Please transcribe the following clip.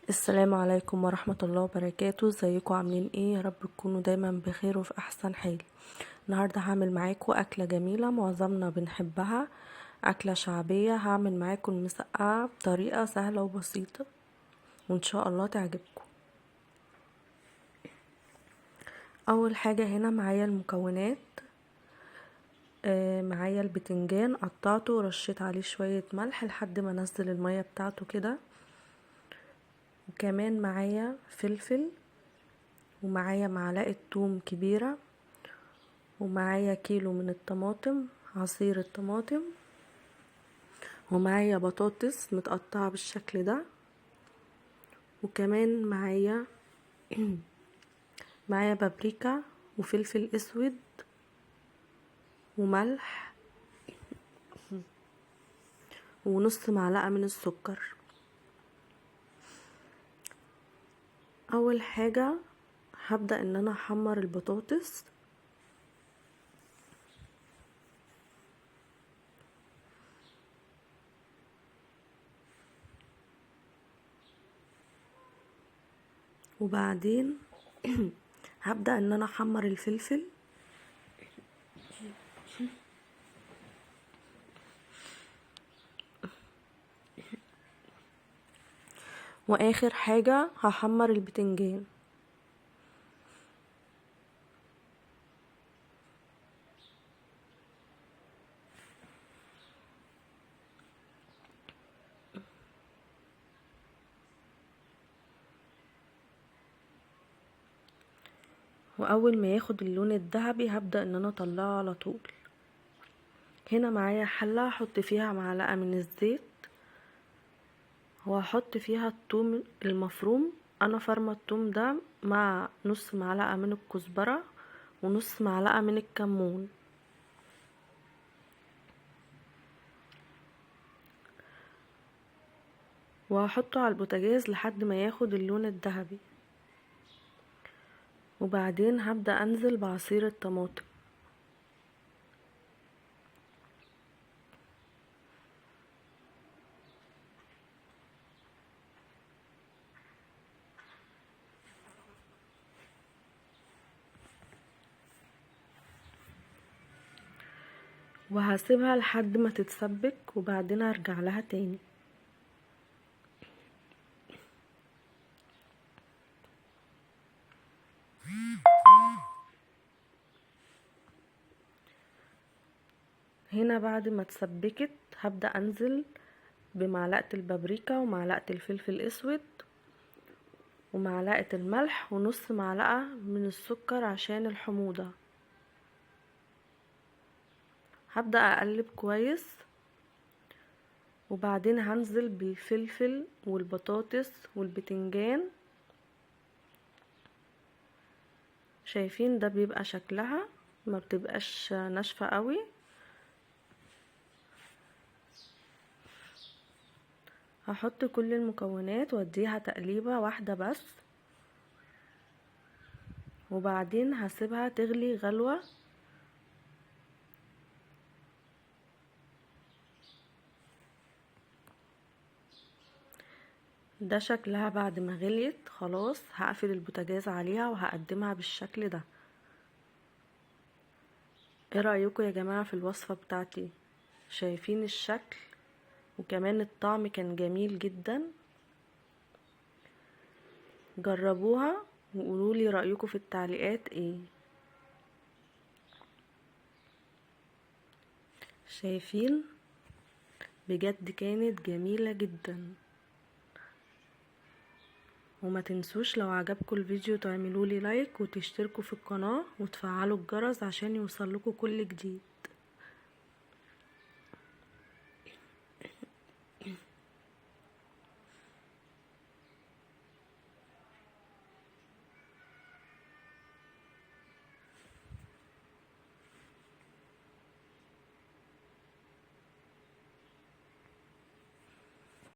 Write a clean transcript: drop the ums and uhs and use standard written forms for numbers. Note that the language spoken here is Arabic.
السلام عليكم ورحمة الله وبركاته. ازيكم عاملين ايه؟ يا رب تكونوا دايما بخير وفي احسن حال. النهاردة هعمل معاكم اكلة جميلة معظمنا بنحبها، اكلة شعبية. هعمل معاكم المسقعة بطريقة سهلة وبسيطة وان شاء الله تعجبكم. اول حاجة هنا معايا المكونات. معايا البتنجان قطعته ورشيت عليه شوية ملح لحد ما انزل المية بتاعته كده، وكمان معايا فلفل، ومعايا معلقة توم كبيرة، ومعايا كيلو من الطماطم، عصير الطماطم، ومعايا بطاطس متقطعة بالشكل ده، وكمان معايا بابريكا وفلفل اسود وملح ونص معلقة من السكر. اول حاجة هبدأ ان انا احمر البطاطس. وبعدين هبدأ ان انا احمر الفلفل، واخر حاجة هحمر البتنجان. واول ما ياخد اللون الذهبي هبدأ ان انا اطلعه على طول. هنا معايا حلة هحط فيها معلقة من الزيت، وهحط فيها الثوم المفروم. انا فرمه الثوم ده مع نص معلقة من الكزبرة ونص معلقة من الكمون، وهحطه على البوتاجاز لحد ما ياخد اللون الذهبي. وبعدين هبدأ انزل بعصير الطماطم. وهسيبها لحد ما تتسبك وبعدين هرجع لها تاني. هنا بعد ما اتسبكت هبدأ انزل بمعلقة البابريكا ومعلقة الفلفل الاسود ومعلقة الملح ونص معلقة من السكر عشان الحموضة. هبدأ اقلب كويس، وبعدين هنزل بالفلفل والبطاطس والبتنجان. شايفين ده بيبقى شكلها ما بتبقاش ناشفة قوي. هحط كل المكونات واديها تقليبة واحدة بس، وبعدين هسيبها تغلي غلوة. ده شكلها بعد ما غليت خلاص. هقفل البوتاجاز عليها وهقدمها بالشكل ده. ايه رأيكم يا جماعة في الوصفة بتاعتي؟ شايفين الشكل؟ وكمان الطعم كان جميل جدا. جربوها وقولولي رأيكم في التعليقات ايه. شايفين؟ بجد كانت جميلة جدا. وما تنسوش لو عجبكم الفيديو تعملولي لايك وتشتركوا في القناة وتفعلوا الجرس عشان يوصلكوا كل جديد.